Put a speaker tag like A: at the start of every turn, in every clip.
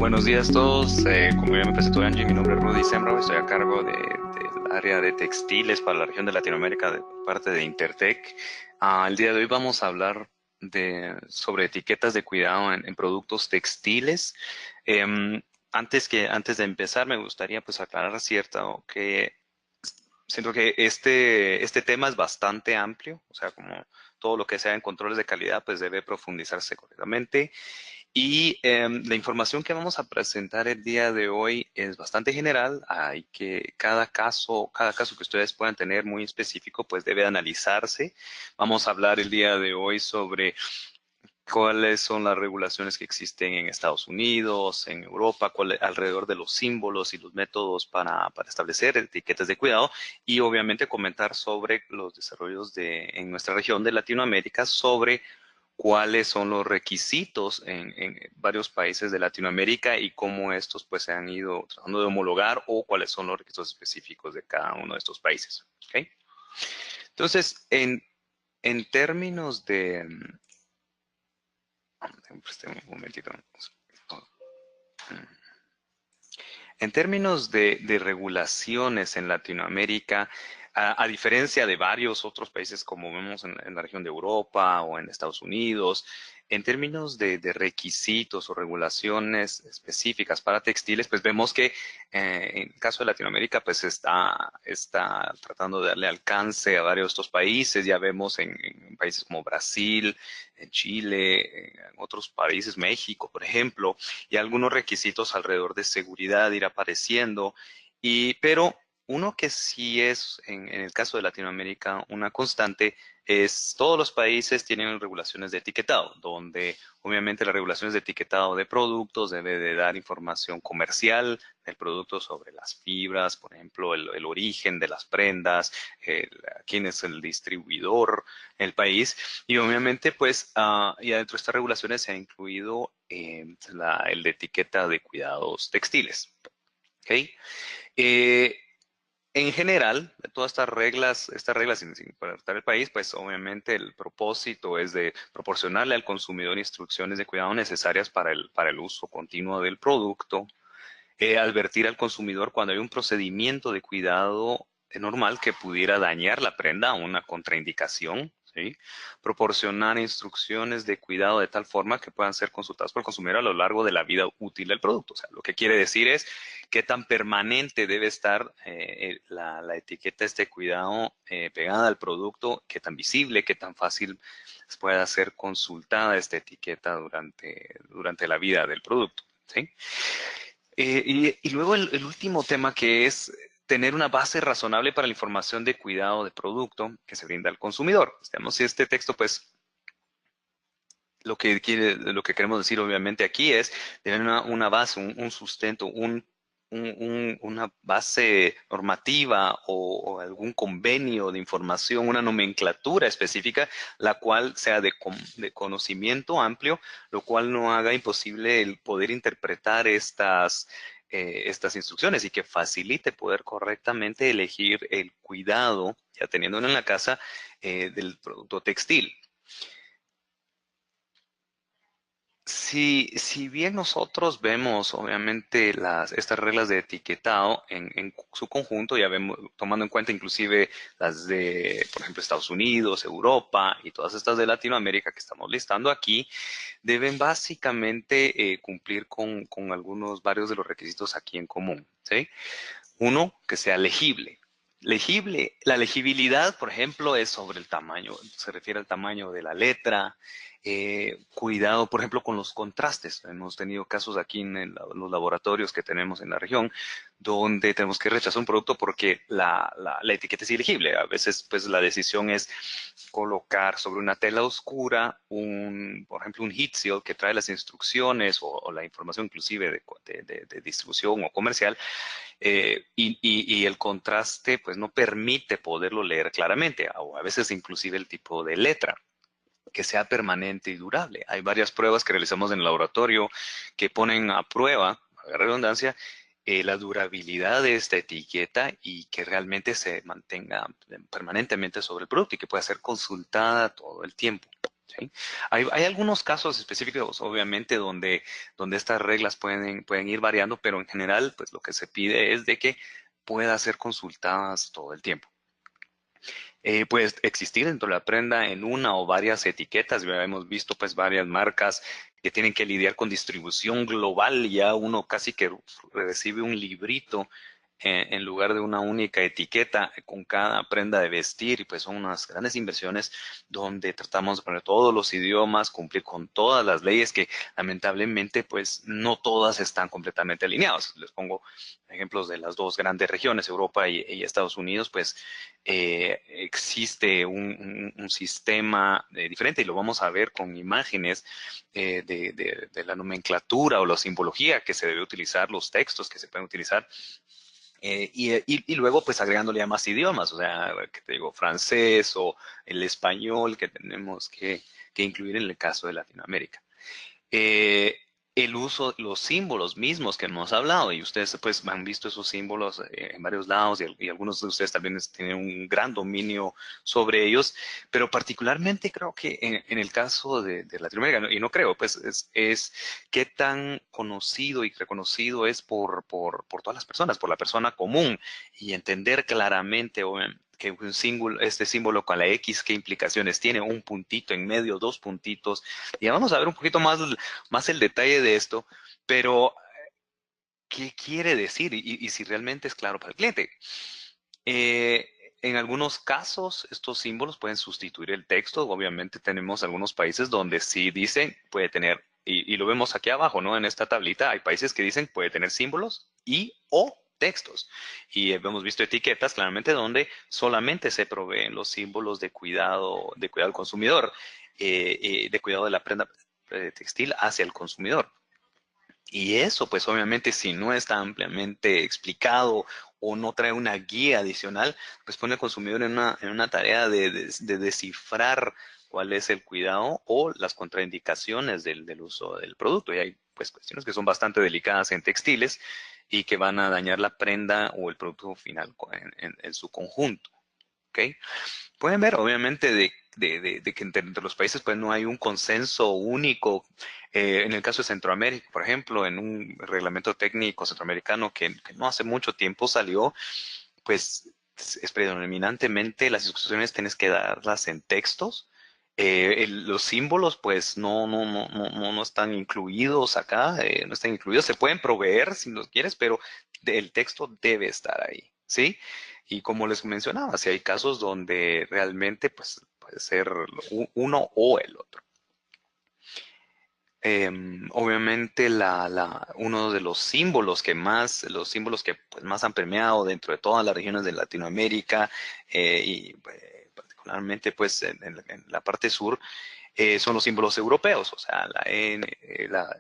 A: Buenos días a todos. Como ya me presentó Angie, mi nombre es Rudy Sembrau. Estoy a cargo del área de textiles para la región de Latinoamérica de parte de Intertech. El día de hoy vamos a hablar sobre etiquetas de cuidado en productos textiles. Antes de empezar, me gustaría pues aclarar que siento que este tema es bastante amplio, o sea, como todo lo que sea en controles de calidad, pues debe profundizarse correctamente. Y la información que vamos a presentar el día de hoy es bastante general. Hay que cada caso que ustedes puedan tener muy específico, pues debe analizarse. Vamos a hablar el día de hoy sobre cuáles son las regulaciones que existen en Estados Unidos, en Europa, alrededor de los símbolos y los métodos para establecer etiquetas de cuidado y obviamente comentar sobre los desarrollos en nuestra región de Latinoamérica sobre cuáles son los requisitos en varios países de Latinoamérica y cómo estos pues se han ido tratando de homologar o cuáles son los requisitos específicos de cada uno de estos países. ¿Okay? Entonces, en términos un momentito. En términos de regulaciones en Latinoamérica, a diferencia de varios otros países como vemos en la región de Europa o en Estados Unidos, en términos de requisitos o regulaciones específicas para textiles, pues vemos que en el caso de Latinoamérica, pues está tratando de darle alcance a varios de estos países. Ya vemos en países como Brasil, en Chile, en otros países, México, por ejemplo, y algunos requisitos alrededor de seguridad ir apareciendo. Pero uno que sí es, en el caso de Latinoamérica, una constante es todos los países tienen regulaciones de etiquetado, donde obviamente las regulaciones de etiquetado de productos debe de dar información comercial del producto sobre las fibras, por ejemplo, el origen de las prendas, quién es el distribuidor en el país. Y obviamente, pues, ya dentro de estas regulaciones se ha incluido el de etiqueta de cuidados textiles. ¿Okay? Eh, en general, todas estas reglas sin importar el país, pues obviamente el propósito es de proporcionarle al consumidor instrucciones de cuidado necesarias para el uso continuo del producto, advertir al consumidor cuando hay un procedimiento de cuidado normal que pudiera dañar la prenda o una contraindicación, ¿sí? Proporcionar instrucciones de cuidado de tal forma que puedan ser consultadas por el consumidor a lo largo de la vida útil del producto. O sea, lo que quiere decir es qué tan permanente debe estar la etiqueta de este cuidado pegada al producto, qué tan visible, qué tan fácil pueda ser consultada esta etiqueta durante la vida del producto, ¿sí? Y luego el último tema que es tener una base razonable para la información de cuidado de producto que se brinda al consumidor. Digamos, si este texto, pues, lo que queremos decir obviamente aquí es tener una base, un sustento, una base normativa o algún convenio de información, una nomenclatura específica, la cual sea de conocimiento amplio, lo cual no haga imposible el poder interpretar estas instrucciones y que facilite poder correctamente elegir el cuidado, ya teniéndolo en la casa, del producto textil. Si bien nosotros vemos, obviamente, estas reglas de etiquetado en su conjunto, ya vemos, tomando en cuenta inclusive las de, por ejemplo, Estados Unidos, Europa y todas estas de Latinoamérica que estamos listando aquí, deben básicamente cumplir con varios de los requisitos aquí en común, ¿sí? Uno, que sea legible. La legibilidad, por ejemplo, es sobre el tamaño, se refiere al tamaño de la letra. Cuidado, por ejemplo, con los contrastes. Hemos tenido casos aquí en los laboratorios que tenemos en la región donde tenemos que rechazar un producto porque la etiqueta es ilegible. A veces, pues, la decisión es colocar sobre una tela oscura por ejemplo, un heat seal que trae las instrucciones o la información inclusive de distribución o comercial, y el contraste pues no permite poderlo leer claramente, o a veces inclusive el tipo de letra que sea permanente y durable. Hay varias pruebas que realizamos en el laboratorio que ponen a prueba, a redundancia, la durabilidad de esta etiqueta y que realmente se mantenga permanentemente sobre el producto y que pueda ser consultada todo el tiempo. ¿sí? Hay algunos casos específicos, obviamente, donde estas reglas pueden ir variando, pero en general, pues lo que se pide es de que pueda ser consultadas todo el tiempo. Puede existir dentro de la prenda en una o varias etiquetas. Ya hemos visto pues varias marcas que tienen que lidiar con distribución global. Y ya uno casi que recibe un librito en lugar de una única etiqueta con cada prenda de vestir. Y pues son unas grandes inversiones donde tratamos de poner todos los idiomas, cumplir con todas las leyes que lamentablemente pues no todas están completamente alineadas. Les pongo ejemplos de las dos grandes regiones, Europa y Estados Unidos, pues existe un sistema diferente y lo vamos a ver con imágenes de la nomenclatura o la simbología que se debe utilizar, los textos que se pueden utilizar. Y luego, pues agregándole a más idiomas, o sea, que te digo, francés o el español que tenemos que incluir en el caso de Latinoamérica. Eh, el uso, los símbolos mismos que hemos hablado, y ustedes pues han visto esos símbolos en varios lados, y algunos de ustedes también tienen un gran dominio sobre ellos, pero particularmente creo que en el caso de Latinoamérica, y no creo, pues es qué tan conocido y reconocido es por todas las personas, por la persona común, y entender claramente, que un símbolo, este símbolo con la X, qué implicaciones tiene, un puntito en medio, dos puntitos, y vamos a ver un poquito más el detalle de esto, pero ¿qué quiere decir? Y si realmente es claro para el cliente. Eh, en algunos casos, estos símbolos pueden sustituir el texto. Obviamente tenemos algunos países donde sí dicen, puede tener, y lo vemos aquí abajo, ¿no? En esta tablita hay países que dicen puede tener símbolos y o textos. Y hemos visto etiquetas claramente donde solamente se proveen los símbolos de cuidado al consumidor, de cuidado de la prenda textil hacia el consumidor. Y eso, pues obviamente, si no está ampliamente explicado o no trae una guía adicional, pues pone al consumidor en una tarea de descifrar cuál es el cuidado o las contraindicaciones del uso del producto. Y hay pues cuestiones que son bastante delicadas en textiles y que van a dañar la prenda o el producto final en su conjunto. ¿Ok? Pueden ver, obviamente, de que entre los países pues no hay un consenso único. En el caso de Centroamérica, por ejemplo, en un reglamento técnico centroamericano que no hace mucho tiempo salió, pues es predominantemente las instrucciones tienes que darlas en textos. Los símbolos, pues no están incluidos acá, no están incluidos. Se pueden proveer si los quieres, pero el texto debe estar ahí, ¿sí? Y como les mencionaba, si hay casos donde realmente, pues puede ser uno o el otro. Obviamente uno de los símbolos que pues, más han permeado dentro de todas las regiones de Latinoamérica y particularmente pues en la parte sur son los símbolos europeos, o sea,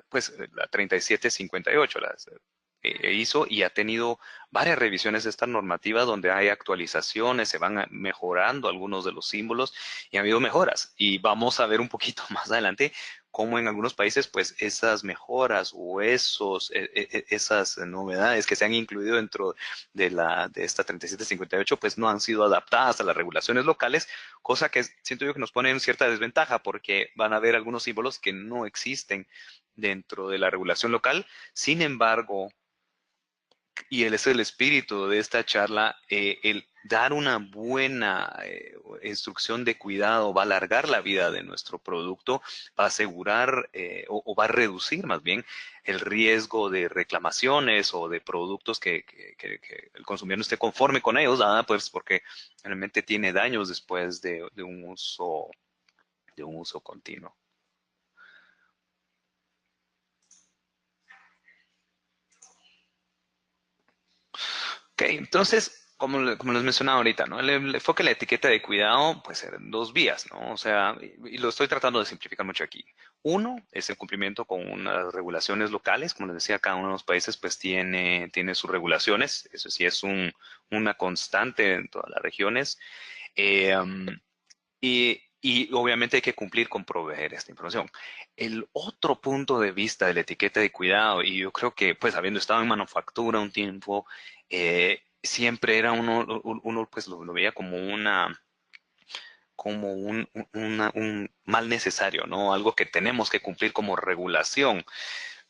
A: pues, la 3758, hizo y ha tenido varias revisiones de esta normativa donde hay actualizaciones, se van mejorando algunos de los símbolos y ha habido mejoras. Y vamos a ver un poquito más adelante cómo en algunos países, pues esas mejoras o esas novedades que se han incluido dentro de esta 3758, pues no han sido adaptadas a las regulaciones locales, cosa que siento yo que nos pone en cierta desventaja porque van a haber algunos símbolos que no existen dentro de la regulación local. Sin embargo, y él es el espíritu de esta charla, el dar una buena instrucción de cuidado va a alargar la vida de nuestro producto, va a asegurar o va a reducir más bien el riesgo de reclamaciones o de productos que el consumidor no esté conforme con ellos, pues porque realmente tiene daños después de un uso continuo. Ok, entonces, como les mencionaba ahorita, ¿no? El enfoque de la etiqueta de cuidado puede ser en dos vías, ¿no? O sea, y lo estoy tratando de simplificar mucho aquí. Uno es el cumplimiento con unas regulaciones locales. Como les decía, cada uno de los países pues tiene sus regulaciones. Eso sí es una constante en todas las regiones. Y obviamente hay que cumplir con proveer esta información. El otro punto de vista de la etiqueta de cuidado, y yo creo que pues habiendo estado en manufactura un tiempo, siempre era uno pues lo veía como como un mal necesario, ¿no? Algo que tenemos que cumplir como regulación.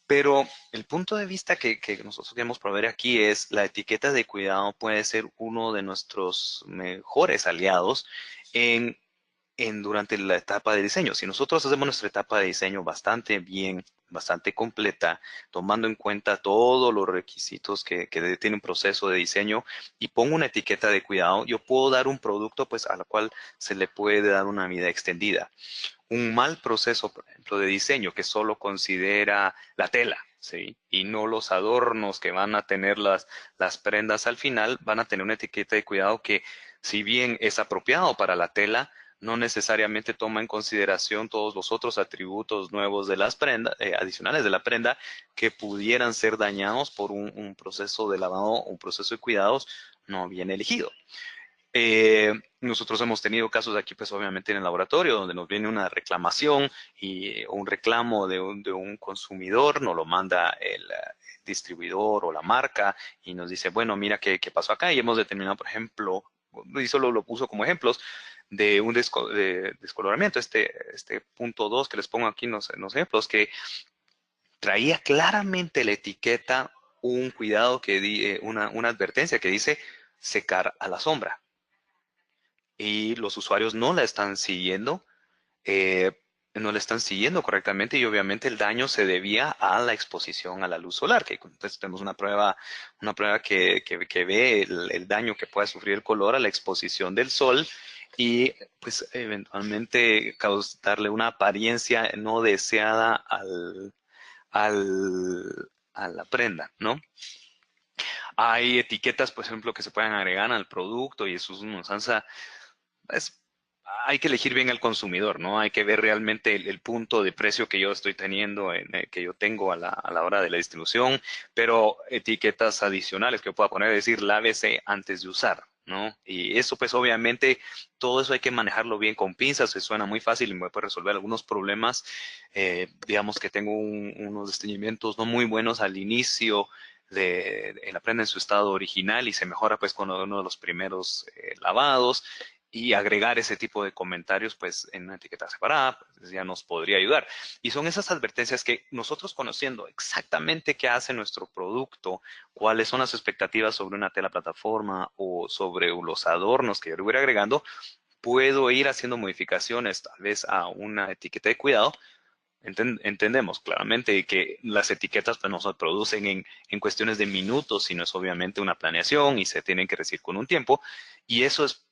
A: Pero el punto de vista que nosotros queremos proveer aquí es la etiqueta de cuidado puede ser uno de nuestros mejores aliados en durante la etapa de diseño. Si nosotros hacemos nuestra etapa de diseño bastante bien, bastante completa, tomando en cuenta todos los requisitos que tiene un proceso de diseño y pongo una etiqueta de cuidado, yo puedo dar un producto pues a la cual se le puede dar una vida extendida. Un mal proceso, por ejemplo, de diseño que solo considera la tela, ¿sí? Y no los adornos que van a tener las prendas al final, van a tener una etiqueta de cuidado que, si bien es apropiado para la tela, no necesariamente toma en consideración todos los otros atributos nuevos de las prendas, adicionales de la prenda, que pudieran ser dañados por un proceso de lavado, un proceso de cuidados no bien elegido. Nosotros hemos tenido casos aquí, pues obviamente en el laboratorio, donde nos viene una reclamación y un reclamo de un consumidor, nos lo manda el distribuidor o la marca y nos dice, bueno, mira qué pasó acá y hemos determinado, por ejemplo, y solo lo puso como ejemplos, de un descoloramiento, este punto 2 que les pongo aquí en los ejemplos, que traía claramente la etiqueta un cuidado una advertencia que dice secar a la sombra y los usuarios no la están siguiendo, eh, no la están siguiendo correctamente y obviamente el daño se debía a la exposición a la luz solar, que entonces tenemos una prueba que ve el daño que puede sufrir el color a la exposición del sol y pues eventualmente darle una apariencia no deseada a la prenda, ¿no? Hay etiquetas, por ejemplo, que se pueden agregar al producto y eso es una usanza es, hay que elegir bien al consumidor, ¿no? Hay que ver realmente el punto de precio que yo estoy teniendo, que yo tengo a la hora de la distribución, pero etiquetas adicionales que yo pueda poner, es decir, lávese antes de usar, ¿no? Y eso, pues obviamente, todo eso hay que manejarlo bien con pinzas, se suena muy fácil y me puede resolver algunos problemas. Digamos que tengo unos desteñimientos no muy buenos al inicio de la prenda en su estado original y se mejora pues con uno de los primeros lavados y agregar ese tipo de comentarios pues en una etiqueta separada pues, ya nos podría ayudar. Y son esas advertencias que nosotros conociendo exactamente qué hace nuestro producto, cuáles son las expectativas sobre una tela plataforma o sobre los adornos que yo le voy agregando, puedo ir haciendo modificaciones tal vez a una etiqueta de cuidado. Entendemos claramente que las etiquetas pues, no se producen en cuestiones de minutos, sino es obviamente una planeación y se tienen que recibir con un tiempo. Y eso es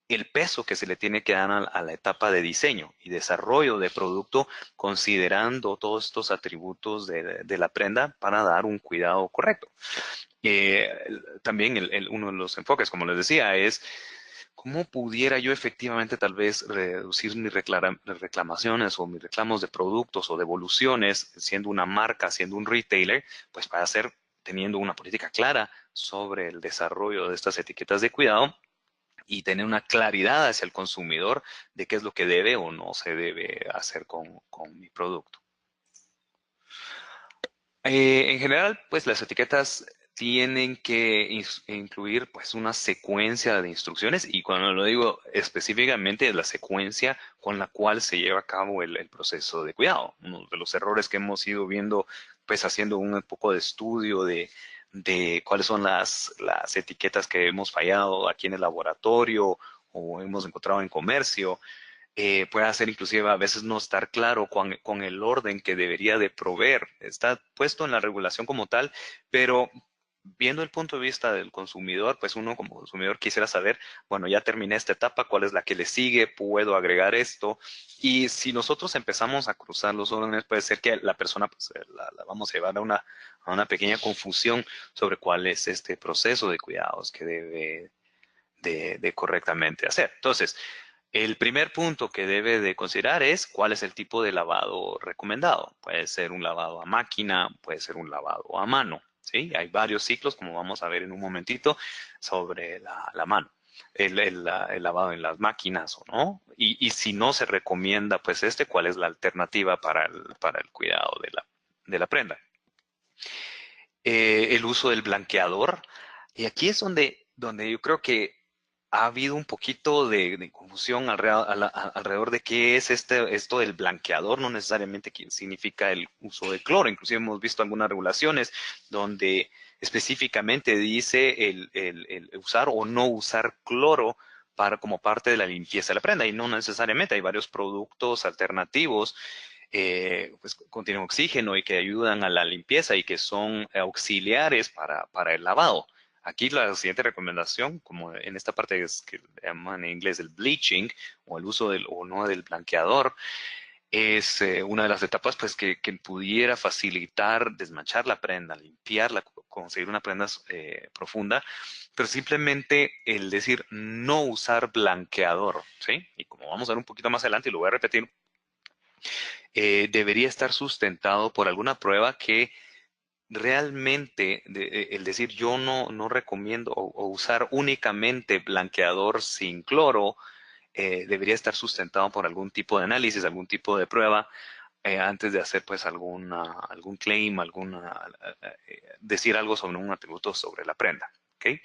A: el peso que se le tiene que dar a la etapa de diseño y desarrollo de producto, considerando todos estos atributos de la prenda para dar un cuidado correcto. También uno de los enfoques, como les decía, es cómo pudiera yo efectivamente tal vez reducir mis reclamaciones o mis reclamos de productos o devoluciones, siendo una marca, siendo un retailer, pues para hacer teniendo una política clara sobre el desarrollo de estas etiquetas de cuidado y tener una claridad hacia el consumidor de qué es lo que debe o no se debe hacer con mi producto. En general, pues las etiquetas tienen que incluir pues una secuencia de instrucciones y cuando lo digo específicamente es la secuencia con la cual se lleva a cabo el proceso de cuidado. Uno de los errores que hemos ido viendo pues haciendo un poco de estudio de cuáles son las etiquetas que hemos fallado aquí en el laboratorio o hemos encontrado en comercio puede hacer inclusive a veces no estar claro con el orden que debería de proveer. Está puesto en la regulación como tal, pero viendo el punto de vista del consumidor, pues uno como consumidor quisiera saber, bueno, ya terminé esta etapa, ¿cuál es la que le sigue? ¿Puedo agregar esto? Y si nosotros empezamos a cruzar los órdenes, puede ser que la persona pues, la vamos a llevar a una pequeña confusión sobre cuál es este proceso de cuidados que debe de correctamente hacer. Entonces, el primer punto que debe de considerar es cuál es el tipo de lavado recomendado. Puede ser un lavado a máquina, puede ser un lavado a mano. ¿Sí? Hay varios ciclos, como vamos a ver en un momentito, sobre la mano. El lavado en las máquinas o no. Y si no se recomienda, pues ¿cuál es la alternativa para el cuidado de la prenda? El uso del blanqueador. Y aquí es donde yo creo que ha habido un poquito de confusión alrededor de qué es esto del blanqueador. No necesariamente significa el uso de cloro. Inclusive hemos visto algunas regulaciones donde específicamente dice el usar o no usar cloro como parte de la limpieza de la prenda. Y no necesariamente. Hay varios productos alternativos pues contienen oxígeno y que ayudan a la limpieza y que son auxiliares para el lavado. Aquí la siguiente recomendación, como en esta parte es que llaman en inglés el bleaching o el uso del o no del blanqueador, es una de las etapas pues que pudiera facilitar desmanchar la prenda, limpiarla, conseguir una prenda profunda, pero simplemente el decir no usar blanqueador, ¿sí? Y como vamos a ver un poquito más adelante y lo voy a repetir, debería estar sustentado por alguna prueba que realmente el decir yo no recomiendo o usar únicamente blanqueador sin cloro debería estar sustentado por algún tipo de análisis, algún tipo de prueba antes de hacer pues algún claim, decir algo sobre un atributo sobre la prenda. ¿Ok?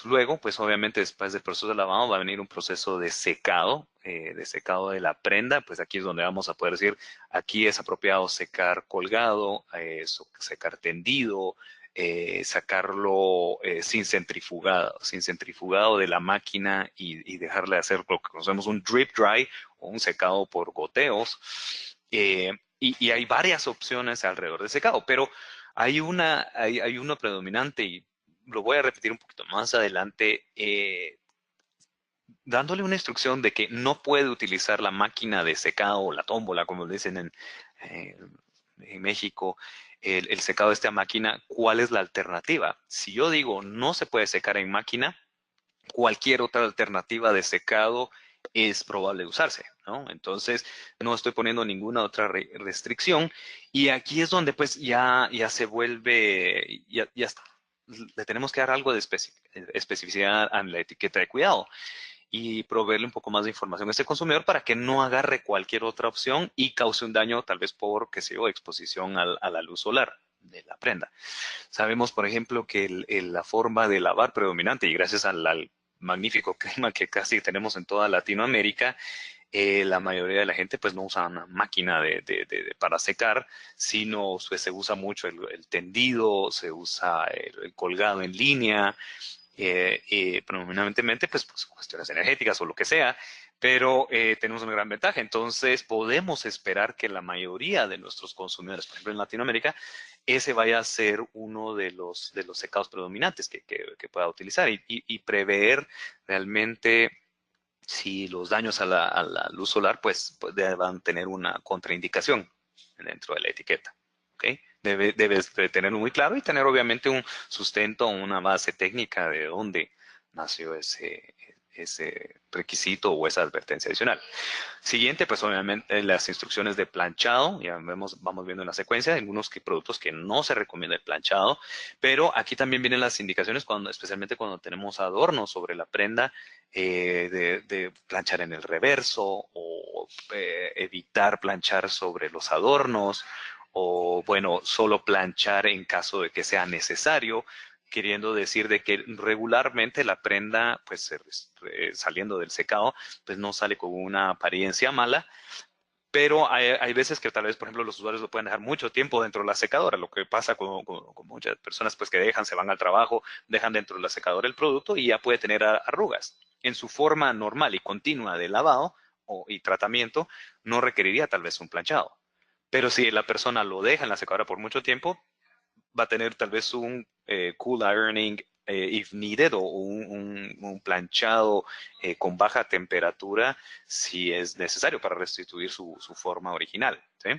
A: Luego, pues obviamente después del proceso de lavado va a venir un proceso de secado de la prenda, pues aquí es donde vamos a poder decir, aquí es apropiado secar colgado, secar tendido, sacarlo sin centrifugado de la máquina y dejarle hacer lo que conocemos un drip dry o un secado por goteos. Y hay varias opciones alrededor de secado, pero hay una predominante y lo voy a repetir un poquito más adelante, dándole una instrucción de que no puede utilizar la máquina de secado o la tómbola, como dicen eh, en México, el secado de esta máquina, ¿cuál es la alternativa? Si yo digo no se puede secar en máquina, cualquier otra alternativa de secado es probable usarse, ¿no? Entonces, no estoy poniendo ninguna otra restricción y aquí es donde pues ya se vuelve, ya le tenemos que dar algo de especificidad a la etiqueta de cuidado y proveerle un poco más de información a este consumidor para que no agarre cualquier otra opción y cause un daño tal vez por, qué sé yo, exposición a la luz solar de la prenda. Sabemos, por ejemplo, que la forma de lavar predominante, y gracias al magnífico clima que casi tenemos en toda Latinoamérica, la mayoría de la gente pues no usa una máquina para secar, sino pues, se usa mucho el tendido, se usa el colgado en línea, predominantemente pues cuestiones energéticas o lo que sea, pero tenemos una gran ventaja. Entonces podemos esperar que la mayoría de nuestros consumidores, por ejemplo en Latinoamérica, ese vaya a ser uno de los secados predominantes que pueda utilizar y prever realmente si los daños a la luz solar pues deban tener una contraindicación dentro de la etiqueta. ¿Ok? Debes de tenerlo muy claro y tener obviamente un sustento, una base técnica de dónde nació ese requisito o esa advertencia adicional. Siguiente, pues obviamente las instrucciones de planchado, vamos viendo en la secuencia, algunos productos que no se recomienda el planchado, pero aquí también vienen las indicaciones, especialmente cuando tenemos adornos sobre la prenda, de planchar en el reverso o evitar planchar sobre los adornos o bueno, solo planchar en caso de que sea necesario, queriendo decir de que regularmente la prenda, pues saliendo del secado, pues no sale con una apariencia mala, pero hay veces que tal vez, por ejemplo, los usuarios lo pueden dejar mucho tiempo dentro de la secadora, lo que pasa con muchas personas pues que dejan, se van al trabajo, dejan dentro de la secadora el producto y ya puede tener arrugas. En su forma normal y continua de lavado y tratamiento, no requeriría tal vez un planchado. Pero si la persona lo deja en la secadora por mucho tiempo, va a tener tal vez un cool ironing if needed o un planchado con baja temperatura si es necesario para restituir su forma original. ¿Sí?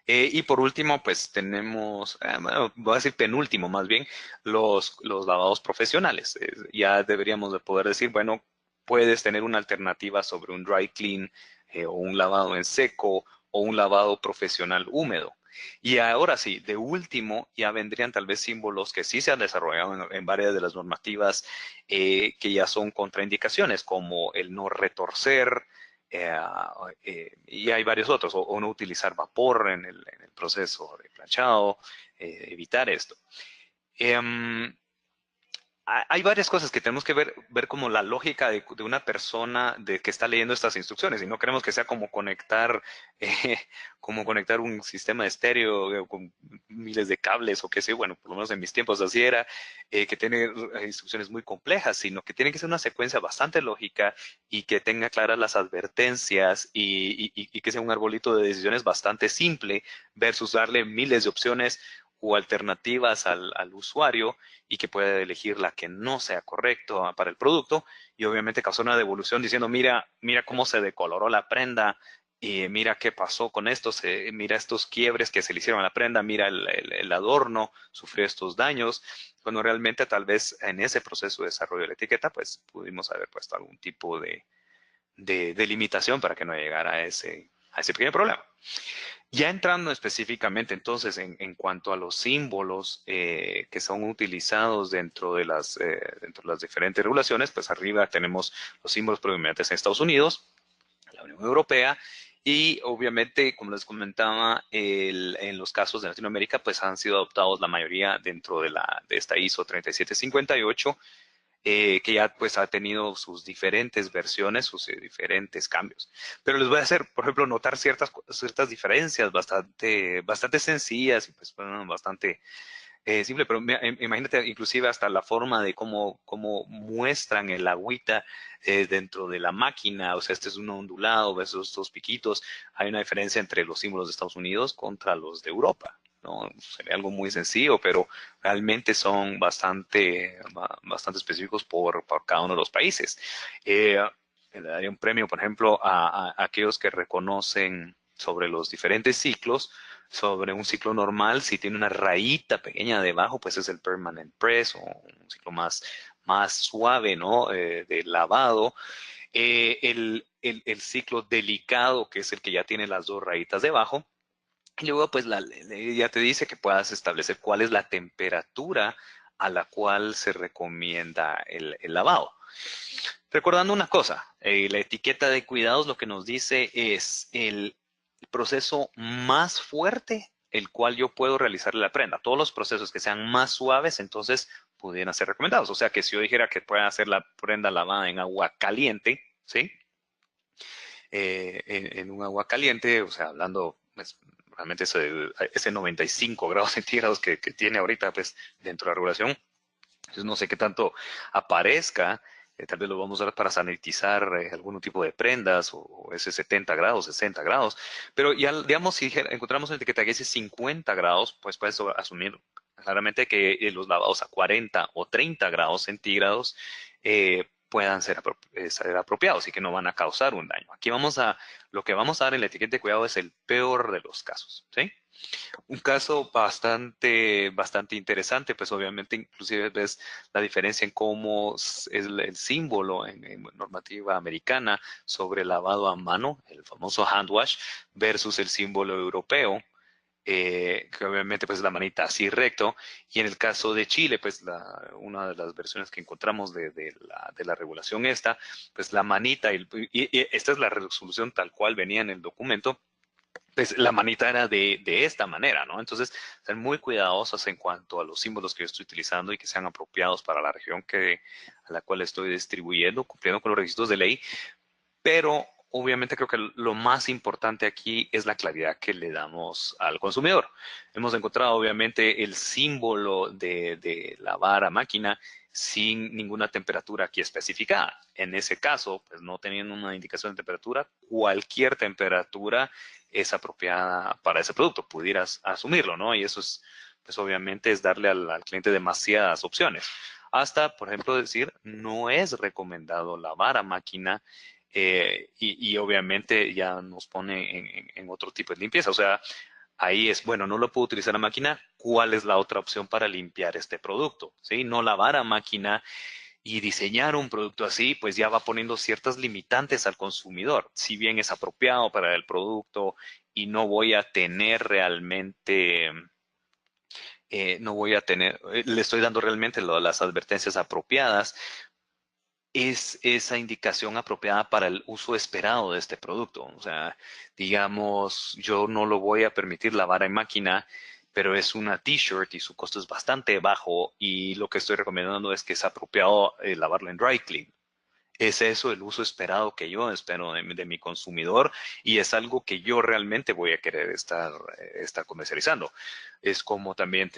A: Y por último, pues tenemos, bueno, voy a decir penúltimo más bien, los lavados profesionales. Ya deberíamos de poder decir, bueno, puedes tener una alternativa sobre un dry clean o un lavado en seco o un lavado profesional húmedo. Y ahora sí, de último, ya vendrían tal vez símbolos que sí se han desarrollado en varias de las normativas que ya son contraindicaciones, como el no retorcer, eh, y hay varios otros, o no utilizar vapor en el proceso de planchado, evitar esto. Em, hay varias cosas que tenemos que ver como la lógica de una persona de que está leyendo estas instrucciones y no queremos que sea eh, como conectar un sistema de estéreo con miles de cables o qué sé, bueno, por lo menos en mis tiempos así era, que tiene instrucciones muy complejas, sino que tiene que ser una secuencia bastante lógica y que tenga claras las advertencias y que sea un arbolito de decisiones bastante simple versus darle miles de opciones o alternativas al usuario y que pueda elegir la que no sea correcto para el producto y obviamente causar una devolución diciendo, mira cómo se decoloró la prenda y mira qué pasó con esto, mira estos quiebres que se le hicieron a la prenda, mira el adorno, sufrió estos daños, cuando realmente tal vez en ese proceso de desarrollo de la etiqueta, pues pudimos haber puesto algún tipo de limitación para que no llegara a ese pequeño problema. Ya entrando específicamente entonces en cuanto a los símbolos que son utilizados dentro de las diferentes regulaciones, pues arriba tenemos los símbolos predominantes en Estados Unidos, la Unión Europea y obviamente, como les comentaba, en los casos de Latinoamérica, pues han sido adoptados la mayoría dentro de esta ISO 3758 que ya pues ha tenido sus diferentes versiones, sus diferentes cambios. Pero les voy a hacer, por ejemplo, notar ciertas diferencias bastante sencillas y pues bueno, bastante simple, pero imagínate inclusive hasta la forma de cómo muestran el agüita dentro de la máquina, o sea, este es un ondulado versus estos piquitos, hay una diferencia entre los símbolos de Estados Unidos contra los de Europa. ¿No? Sería algo muy sencillo, pero realmente son bastante específicos por cada uno de los países. Le daría un premio, por ejemplo, a aquellos que reconocen sobre los diferentes ciclos, sobre un ciclo normal, si tiene una rayita pequeña debajo, pues es el permanent press o un ciclo más suave, ¿no? De lavado. El ciclo delicado, que es el que ya tiene las dos rayitas debajo. Y luego, pues, la ley ya te dice que puedas establecer cuál es la temperatura a la cual se recomienda el lavado. Recordando una cosa, la etiqueta de cuidados lo que nos dice es el proceso más fuerte el cual yo puedo realizar la prenda. Todos los procesos que sean más suaves, entonces pudieran ser recomendados. O sea que si yo dijera que pueden hacer la prenda lavada en agua caliente, ¿sí? En un agua caliente, o sea, hablando pues, realmente ese 95 grados centígrados que tiene ahorita pues, dentro de la regulación, entonces no sé qué tanto aparezca, tal vez lo vamos a usar para sanitizar algún tipo de prendas o ese 70 grados, 60 grados, pero ya digamos si encontramos una etiqueta que dice 50 grados, pues puedes asumir claramente que los lavados a 40 o 30 grados centígrados puedan ser apropiados y que no van a causar un daño. Aquí lo que vamos a dar en la etiqueta de cuidado es el peor de los casos, ¿sí? Un caso bastante interesante, pues obviamente inclusive ves la diferencia en cómo es el símbolo en normativa americana sobre lavado a mano, el famoso hand wash, versus el símbolo europeo, que obviamente pues la manita así recto, y en el caso de Chile, pues una de las versiones que encontramos de la regulación esta, pues la manita, y esta es la resolución tal cual venía en el documento, pues la manita era de esta manera, ¿no? Entonces, ser muy cuidadosos en cuanto a los símbolos que yo estoy utilizando y que sean apropiados para la región a la cual estoy distribuyendo, cumpliendo con los requisitos de ley, pero obviamente creo que lo más importante aquí es la claridad que le damos al consumidor. Hemos encontrado obviamente el símbolo de lavar a máquina sin ninguna temperatura aquí especificada. En ese caso, pues no teniendo una indicación de temperatura, cualquier temperatura es apropiada para ese producto, pudieras asumirlo, ¿no? Y eso es, pues obviamente es darle al cliente demasiadas opciones. Hasta, por ejemplo, decir, no es recomendado lavar a máquina y obviamente ya nos pone en otro tipo de limpieza. O sea, ahí es, bueno, no lo puedo utilizar a máquina, ¿cuál es la otra opción para limpiar este producto? ¿Sí? No lavar a máquina y diseñar un producto así, pues ya va poniendo ciertas limitantes al consumidor. Si bien es apropiado para el producto y no voy a tener realmente... no voy a tener, le estoy dando realmente las advertencias apropiadas, es esa indicación apropiada para el uso esperado de este producto. O sea, digamos, yo no lo voy a permitir lavar en máquina pero es una t-shirt y su costo es bastante bajo y lo que estoy recomendando es que es apropiado lavarlo en dry clean. Es eso el uso esperado que yo espero de mi consumidor y es algo que yo realmente voy a querer estar comercializando. Es como también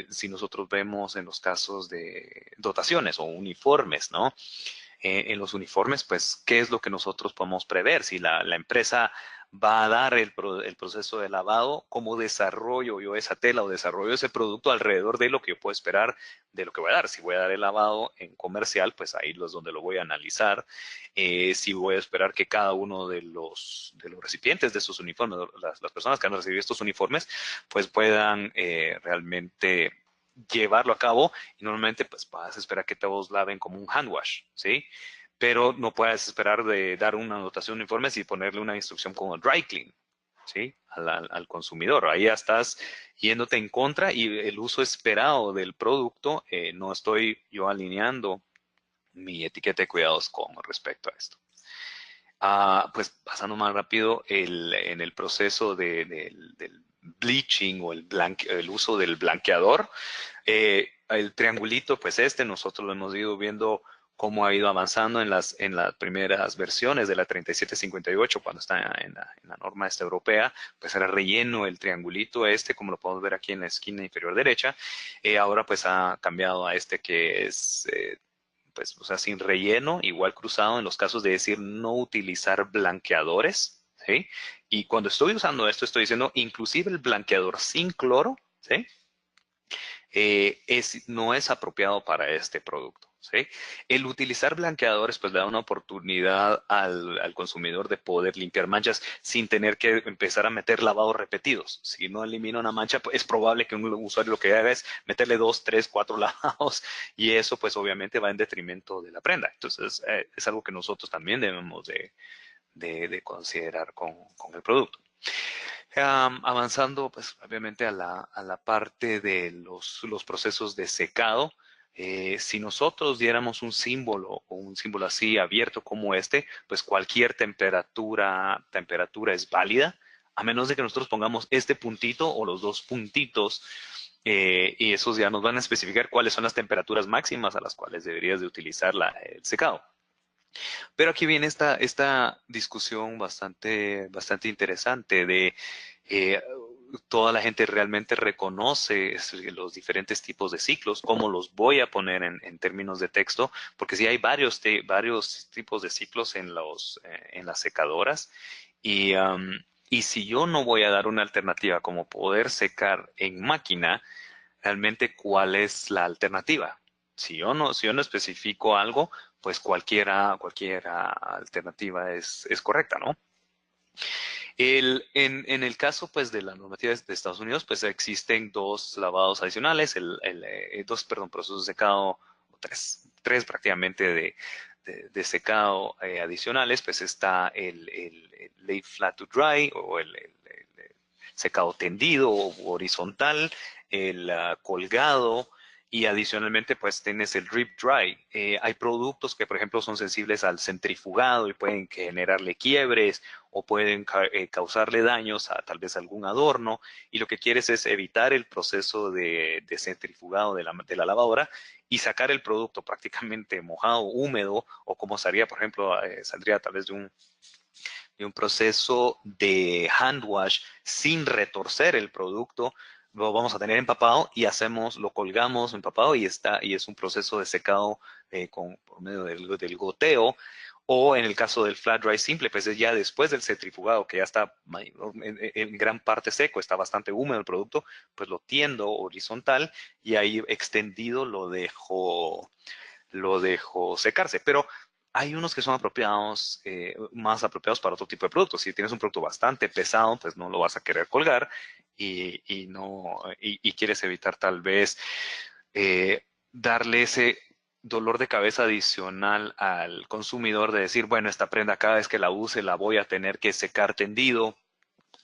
A: si nosotros vemos en los casos de dotaciones o uniformes, ¿no? En los uniformes, pues, ¿qué es lo que nosotros podemos prever? Si la empresa va a dar el proceso de lavado, ¿cómo desarrollo yo esa tela o desarrollo ese producto alrededor de lo que yo puedo esperar de lo que voy a dar? Si voy a dar el lavado en comercial, pues ahí es donde lo voy a analizar. Si voy a esperar que cada uno de los recipientes de estos uniformes, las personas que han recibido estos uniformes, pues puedan realmente llevarlo a cabo y normalmente pues vas a esperar que todos laven como un hand wash, ¿sí? Pero no puedes esperar de dar una anotación uniforme y ponerle una instrucción como dry clean, ¿sí? Al consumidor. Ahí ya estás yéndote en contra y el uso esperado del producto, no estoy yo alineando mi etiqueta de cuidados con respecto a esto. Pues pasando más rápido, en el proceso del bleaching o el uso del blanqueador, el triangulito, pues nosotros lo hemos ido viendo cómo ha ido avanzando en las primeras versiones de la 3758, cuando está en la norma esta europea, pues era relleno el triangulito como lo podemos ver aquí en la esquina inferior derecha. Ahora pues ha cambiado a que es pues, o sea, sin relleno, igual cruzado en los casos de decir no utilizar blanqueadores, ¿sí? Y cuando estoy usando esto, estoy diciendo inclusive el blanqueador sin cloro, ¿sí? No es apropiado para este producto, ¿sí? El utilizar blanqueadores pues le da una oportunidad al consumidor de poder limpiar manchas sin tener que empezar a meter lavados repetidos. Si no elimina una mancha, pues es probable que un usuario lo que haga es meterle 2, 3, 4 lavados y eso pues obviamente va en detrimento de la prenda. Entonces es algo que nosotros también debemos de considerar con el producto. Avanzando, pues obviamente a la parte de los procesos de secado, si nosotros diéramos un símbolo o un símbolo así abierto como pues cualquier temperatura es válida, a menos de que nosotros pongamos este puntito o los dos puntitos, y esos ya nos van a especificar cuáles son las temperaturas máximas a las cuales deberías de utilizar el secado. Pero aquí viene esta discusión bastante interesante de eh, toda la gente realmente reconoce los diferentes tipos de ciclos, cómo los voy a poner en términos de texto, porque sí hay varios tipos de ciclos en las secadoras y si yo no voy a dar una alternativa como poder secar en máquina, realmente cuál es la alternativa. Si yo no especifico algo, pues cualquiera alternativa es correcta, ¿no? En el caso, pues, de la normativa de Estados Unidos, pues existen dos lavados adicionales, perdón, procesos de secado, o tres prácticamente de secado adicionales, pues está el lay flat to dry o el secado tendido o horizontal, el colgado y adicionalmente pues tienes el drip dry. Hay productos que por ejemplo son sensibles al centrifugado y pueden generarle quiebres o pueden causarle daños a tal vez algún adorno y lo que quieres es evitar el proceso de centrifugado de la lavadora y sacar el producto prácticamente mojado, húmedo o como sería, por ejemplo, saldría tal vez de un proceso de hand wash sin retorcer el producto, lo vamos a tener empapado y lo colgamos empapado y es un proceso de secado por medio del goteo. O en el caso del flat dry simple, pues es ya después del centrifugado, que ya está en gran parte seco, está bastante húmedo el producto, pues lo tiendo horizontal y ahí extendido lo dejo secarse. Pero hay unos que son más apropiados para otro tipo de productos. Si tienes un producto bastante pesado, pues no lo vas a querer colgar y quieres evitar tal vez darle ese dolor de cabeza adicional al consumidor de decir, bueno, esta prenda cada vez que la use la voy a tener que secar tendido.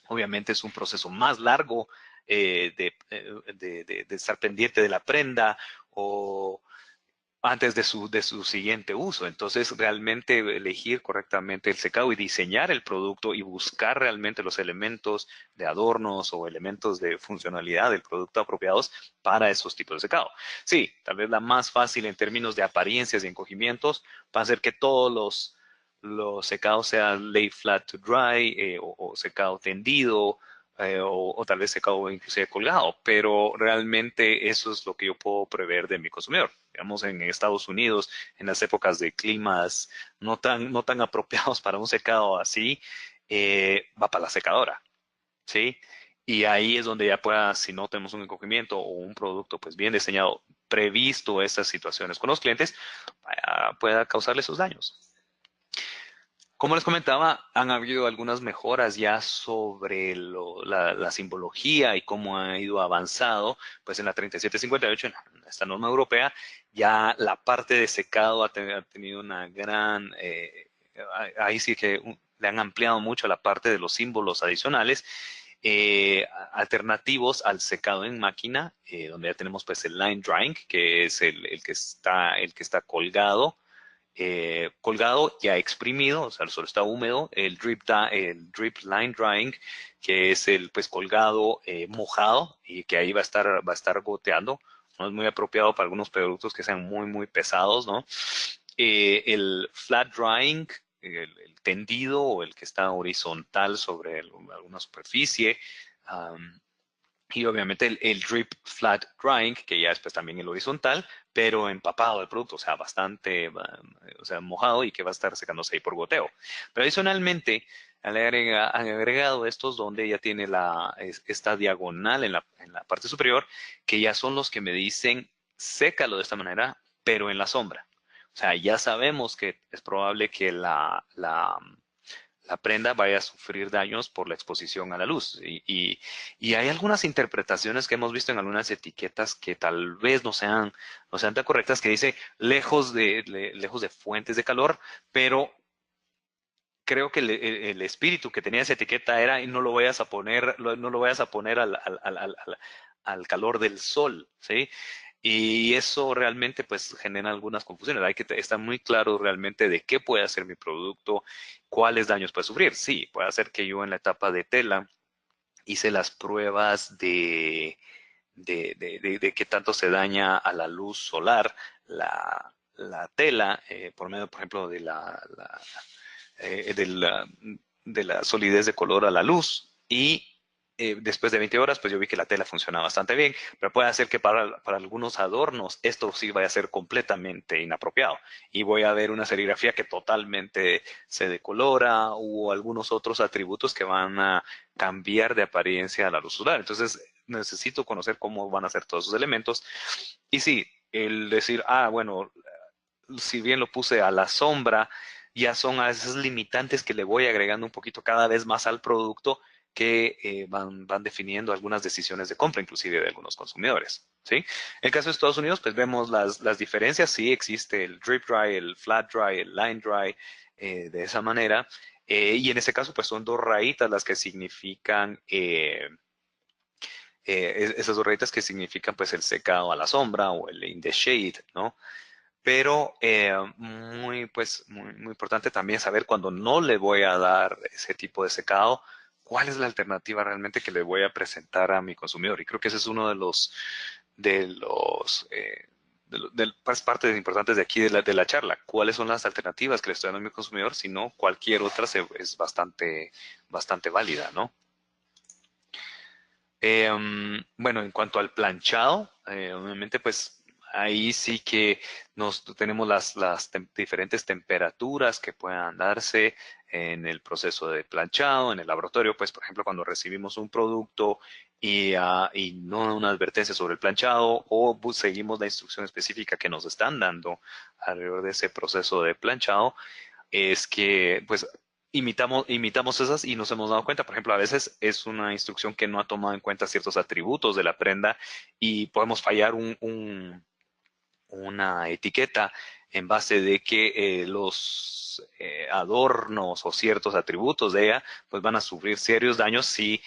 A: Obviamente es un proceso más largo de estar pendiente de la prenda o antes de su siguiente uso. Entonces, realmente elegir correctamente el secado y diseñar el producto y buscar realmente los elementos de adornos o elementos de funcionalidad del producto apropiados para esos tipos de secado. Sí, tal vez la más fácil en términos de apariencias y encogimientos va a ser que todos los secados sean lay flat to dry o secado tendido o tal vez secado inclusive colgado, pero realmente eso es lo que yo puedo prever de mi consumidor. Digamos, en Estados Unidos, en las épocas de climas no tan apropiados para un secado así, va para la secadora, ¿sí? Y ahí es donde ya pueda, si no tenemos un encogimiento o un producto pues bien diseñado, previsto estas situaciones con los clientes, pueda causarle esos daños. Como les comentaba, han habido algunas mejoras ya sobre la simbología y cómo ha ido avanzado. Pues en la 3758, en esta norma europea, ya la parte de secado ha tenido una gran, ahí sí que le han ampliado mucho la parte de los símbolos adicionales, alternativos al secado en máquina, donde ya tenemos pues el line drying, que es el que está colgado colgado, ya exprimido, o sea, solo está húmedo, el drip line drying, que es el pues colgado mojado y que ahí va a estar goteando. No es muy apropiado para algunos productos que sean muy pesados, ¿no? El flat drying, el tendido o el que está horizontal sobre alguna superficie. um, y obviamente el drip flat drying, que ya es pues también el horizontal, pero empapado del producto, o sea, bastante, o sea, mojado y que va a estar secándose ahí por goteo. Pero adicionalmente, han agregado estos donde ya tiene esta diagonal en la parte superior, que ya son los que me dicen, sécalo de esta manera, pero en la sombra. O sea, ya sabemos que es probable que la prenda vaya a sufrir daños por la exposición a la luz. Y hay algunas interpretaciones que hemos visto en algunas etiquetas que tal vez no sean tan correctas, que dice lejos de fuentes de calor, pero creo que el espíritu que tenía esa etiqueta era y no lo vayas a poner, no lo vayas a poner al calor del sol, ¿sí? Y eso realmente pues genera algunas confusiones. Hay que estar muy claro realmente de qué puede hacer mi producto, cuáles daños puede sufrir. Sí, puede hacer que yo en la etapa de tela hice las pruebas de qué tanto se daña a la luz solar la tela por medio, por ejemplo, eh, de la, de la solidez de color a la luz y después de 20 horas, pues yo vi que la tela funciona bastante bien, pero puede hacer que para algunos adornos esto sí vaya a ser completamente inapropiado y voy a ver una serigrafía que totalmente se decolora o algunos otros atributos que van a cambiar de apariencia a la luz solar. Entonces necesito conocer cómo van a ser todos esos elementos y sí, el decir, bueno, si bien lo puse a la sombra, ya son a esas limitantes que le voy agregando un poquito cada vez más al producto que van definiendo algunas decisiones de compra, inclusive de algunos consumidores. ¿Sí? En el caso de Estados Unidos, pues vemos las diferencias. Sí existe el drip dry, el flat dry, el line dry, de esa manera. Y en ese caso, pues son dos rayitas las que significan esas dos rayitas que significan pues el secado a la sombra o el in the shade, ¿no? Pero muy importante también saber cuando no le voy a dar ese tipo de secado, cuál es la alternativa realmente que le voy a presentar a mi consumidor. Y creo que ese es uno de los pues, partes importantes de aquí de la charla. ¿Cuáles son las alternativas que le estoy dando a mi consumidor? Si no, cualquier otra es bastante válida, ¿no? Bueno, en cuanto al planchado, obviamente, pues ahí sí que tenemos diferentes temperaturas que puedan darse en el proceso de planchado, en el laboratorio, pues por ejemplo, cuando recibimos un producto y no una advertencia sobre el planchado o seguimos la instrucción específica que nos están dando alrededor de ese proceso de planchado, es que pues imitamos esas y nos hemos dado cuenta. Por ejemplo, a veces es una instrucción que no ha tomado en cuenta ciertos atributos de la prenda y podemos fallar una etiqueta en base de que los adornos o ciertos atributos de ella pues van a sufrir serios daños si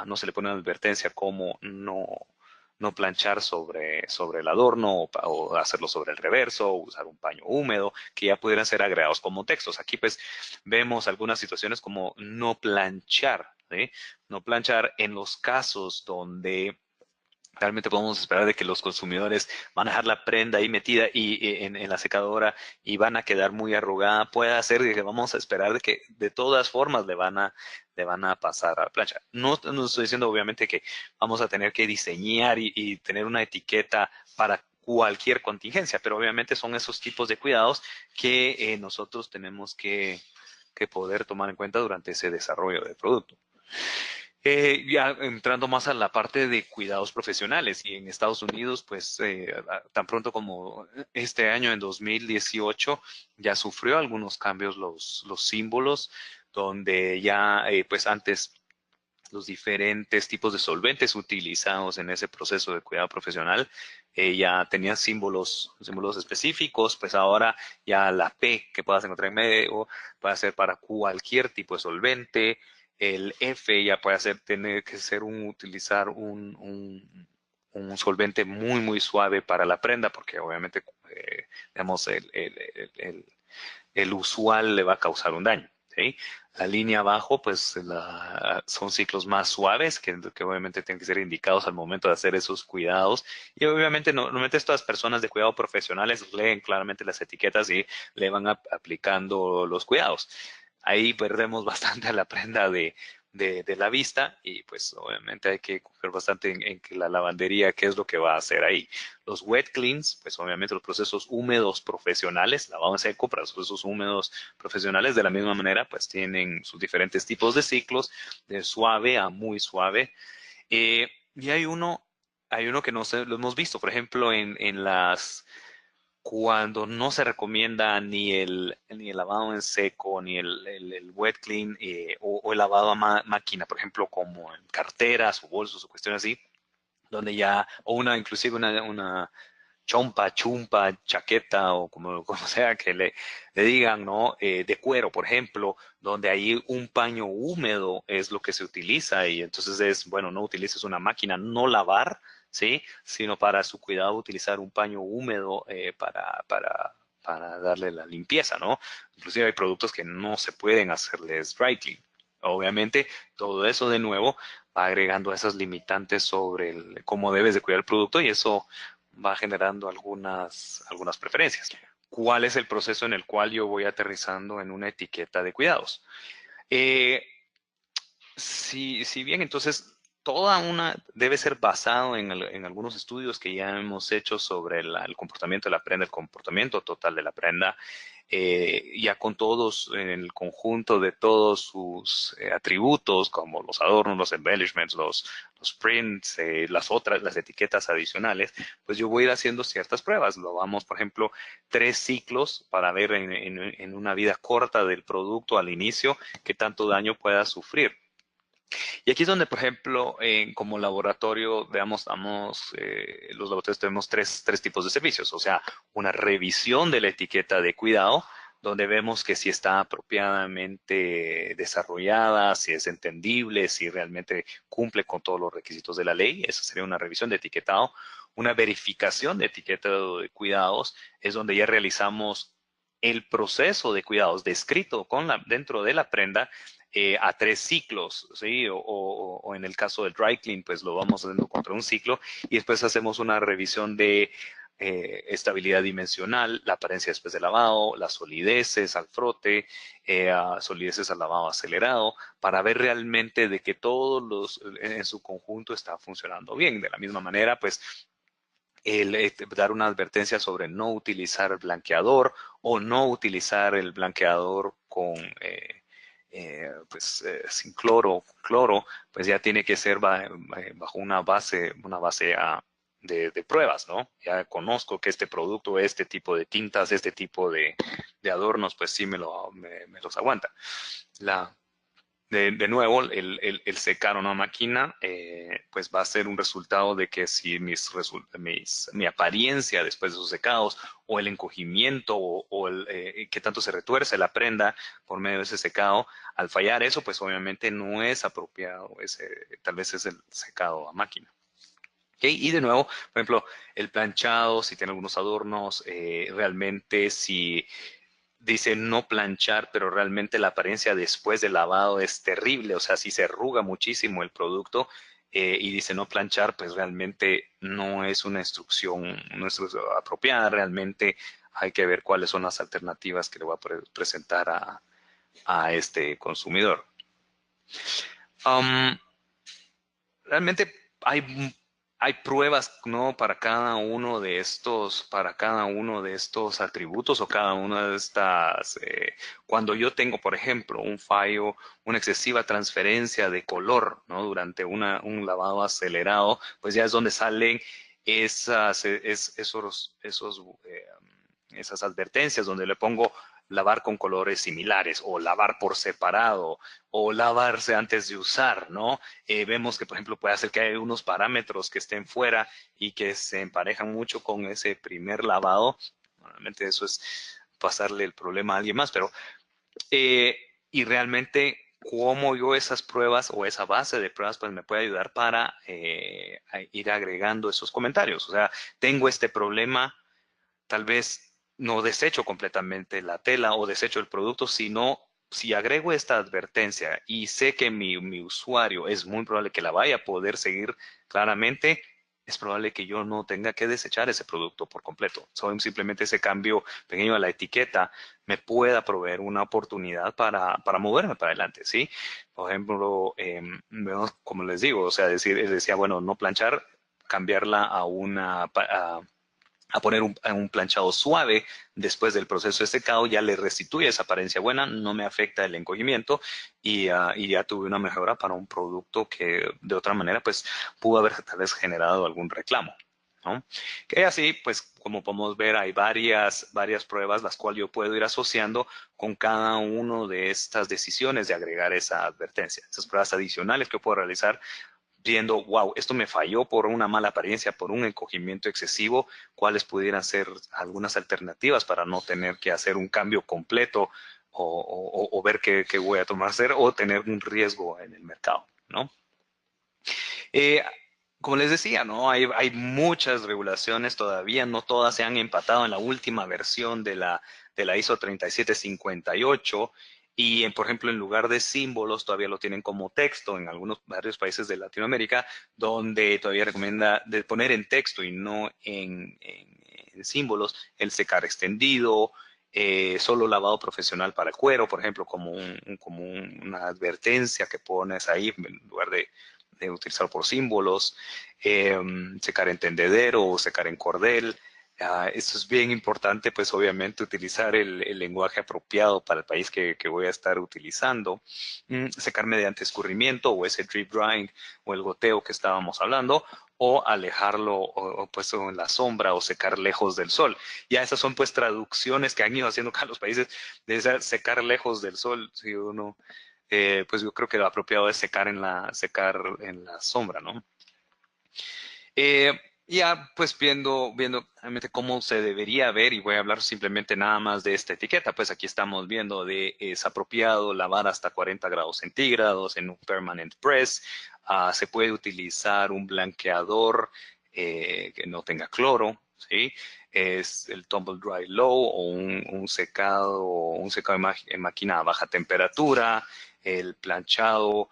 A: no se le pone una advertencia como no planchar sobre el adorno o hacerlo sobre el reverso, o usar un paño húmedo, que ya pudieran ser agregados como textos. Aquí pues vemos algunas situaciones como no planchar, ¿sí? No planchar en los casos donde realmente podemos esperar de que los consumidores van a dejar la prenda ahí metida en la secadora y van a quedar muy arrugada. Puede ser que vamos a esperar de que de todas formas le van a pasar a la plancha. No, no estoy diciendo obviamente que vamos a tener que diseñar y tener una etiqueta para cualquier contingencia, pero obviamente son esos tipos de cuidados que nosotros tenemos que poder tomar en cuenta durante ese desarrollo del producto. Ya entrando más a la parte de cuidados profesionales y en Estados Unidos, pues tan pronto como este año, en 2018, ya sufrió algunos cambios los símbolos, donde ya pues antes los diferentes tipos de solventes utilizados en ese proceso de cuidado profesional ya tenían símbolos específicos, pues ahora ya la P que puedas encontrar en medio puede ser para cualquier tipo de solvente. El F ya puede ser, tener que ser utilizar un solvente muy, muy suave para la prenda, porque obviamente, digamos, el usual le va a causar un daño. ¿Sí? La línea abajo, pues son ciclos más suaves que obviamente tienen que ser indicados al momento de hacer esos cuidados. Y obviamente normalmente estas personas de cuidado profesionales leen claramente las etiquetas y le van aplicando los cuidados. Ahí perdemos bastante a la prenda de la vista y pues obviamente hay que confiar bastante en que la lavandería, qué es lo que va a hacer ahí. Los wet cleans, pues obviamente los procesos húmedos profesionales, lavado en seco para los procesos húmedos profesionales, de la misma manera, pues tienen sus diferentes tipos de ciclos, de suave a muy suave. Y hay uno que no sé, lo hemos visto, por ejemplo, en cuando no se recomienda ni el lavado en seco, ni el wet clean o el lavado a máquina, por ejemplo, como en carteras o bolsos o cuestiones así, donde ya, o inclusive una chompa, chumpa, chaqueta o como sea que le digan, ¿no? De cuero, por ejemplo, donde ahí un paño húmedo es lo que se utiliza y entonces es, bueno, no utilices una máquina, no lavar, ¿sí? Sino para su cuidado utilizar un paño húmedo para darle la limpieza, ¿no? Inclusive hay productos que no se pueden hacerles dry clean. Obviamente, todo eso de nuevo va agregando esas limitantes sobre cómo debes de cuidar el producto y eso va generando algunas preferencias. ¿Cuál es el proceso en el cual yo voy aterrizando en una etiqueta de cuidados? Eh, si bien entonces toda una debe ser basado en algunos estudios que ya hemos hecho sobre el comportamiento de la prenda, el comportamiento total de la prenda, ya con todos, en el conjunto de todos sus atributos, como los adornos, los embellishments, los prints, las etiquetas adicionales, pues yo voy a ir haciendo ciertas pruebas. Lo vamos, por ejemplo, 3 ciclos para ver en una vida corta del producto al inicio qué tanto daño pueda sufrir. Y aquí es donde, por ejemplo, como laboratorio, veamos, los laboratorios tenemos tres tipos de servicios, o sea, una revisión de la etiqueta de cuidado, donde vemos que si está apropiadamente desarrollada, si es entendible, si realmente cumple con todos los requisitos de la ley. Esa sería una revisión de etiquetado. Una verificación de etiquetado de cuidados es donde ya realizamos el proceso de cuidados descrito dentro de la prenda a 3 ciclos, ¿sí? O en el caso del dry clean, pues lo vamos haciendo contra un ciclo y después hacemos una revisión de estabilidad dimensional, la apariencia después de lavado, las solideces al frote, solideces al lavado acelerado, para ver realmente de que todos en su conjunto está funcionando bien. De la misma manera, pues dar una advertencia sobre no utilizar el blanqueador o no utilizar el blanqueador sin cloro, pues ya tiene que ser bajo una base de pruebas, ¿no? Ya conozco que este producto, este tipo de tintas, este tipo de adornos, pues sí me los aguanta. De nuevo, el secar una máquina, pues va a ser un resultado de que si mi apariencia después de esos secados, o el encogimiento, qué tanto se retuerce la prenda por medio de ese secado, al fallar eso, pues obviamente no es apropiado, tal vez es el secado a máquina. ¿Ok? Y de nuevo, por ejemplo, el planchado, si tiene algunos adornos, realmente si dice no planchar, pero realmente la apariencia después del lavado es terrible, o sea, si se arruga muchísimo el producto y dice no planchar, pues realmente no es apropiada, realmente hay que ver cuáles son las alternativas que le voy a presentar a este consumidor. Um, Realmente hay pruebas, ¿no? Para cada uno de estos atributos o cada una de estas. Cuando yo tengo, por ejemplo, un fallo, una excesiva transferencia de color, ¿no? Durante un lavado acelerado, pues ya es donde salen esas advertencias donde le pongo lavar con colores similares o lavar por separado o lavarse antes de usar, ¿no? Vemos que, por ejemplo, puede hacer que hay unos parámetros que estén fuera y que se emparejan mucho con ese primer lavado. Normalmente eso es pasarle el problema a alguien más, pero eh, y realmente cómo yo esas pruebas o esa base de pruebas pues me puede ayudar para ir agregando esos comentarios. O sea, tengo este problema, tal vez no desecho completamente la tela o desecho el producto, sino si agrego esta advertencia y sé que mi usuario es muy probable que la vaya a poder seguir claramente, es probable que yo no tenga que desechar ese producto por completo. Simplemente ese cambio pequeño a la etiqueta me pueda proveer una oportunidad para moverme para adelante, ¿sí? Por ejemplo, como les digo, o sea, decía, bueno, no planchar, cambiarla a poner un planchado suave después del proceso de secado, ya le restituye esa apariencia buena, no me afecta el encogimiento y ya tuve una mejora para un producto que de otra manera pues pudo haber tal vez generado algún reclamo, ¿no? Que así, pues como podemos ver, hay varias pruebas las cuales yo puedo ir asociando con cada una de estas decisiones de agregar esa advertencia. Esas pruebas adicionales que puedo realizar viendo, wow, esto me falló por una mala apariencia, por un encogimiento excesivo, cuáles pudieran ser algunas alternativas para no tener que hacer un cambio completo o ver qué voy a tomar hacer o tener un riesgo en el mercado, ¿no? Eh, Como les decía, ¿no? Hay muchas regulaciones todavía, no todas se han empatado en la última versión de la ISO 3758 y, por ejemplo, en lugar de símbolos todavía lo tienen como texto en varios países de Latinoamérica, donde todavía recomienda de poner en texto y no en símbolos el secar extendido, solo lavado profesional para cuero, por ejemplo, una advertencia que pones ahí en lugar de utilizar por símbolos, eh, secar en tendedero o secar en cordel. Eso es bien importante, pues obviamente utilizar el lenguaje apropiado para el país que voy a estar utilizando. Secar mediante escurrimiento o ese drip drying o el goteo que estábamos hablando o alejarlo o puesto en la sombra o secar lejos del sol. Ya esas son pues traducciones que han ido haciendo acá los países de secar lejos del sol. Si uno pues yo creo que lo apropiado es secar en la sombra, ¿no? Ya, pues viendo realmente cómo se debería ver, y voy a hablar simplemente nada más de esta etiqueta, pues aquí estamos viendo de es apropiado lavar hasta 40 grados centígrados en un permanent press. Se puede utilizar un blanqueador que no tenga cloro, ¿sí? Es el tumble dry low o un secado en máquina a baja temperatura, el planchado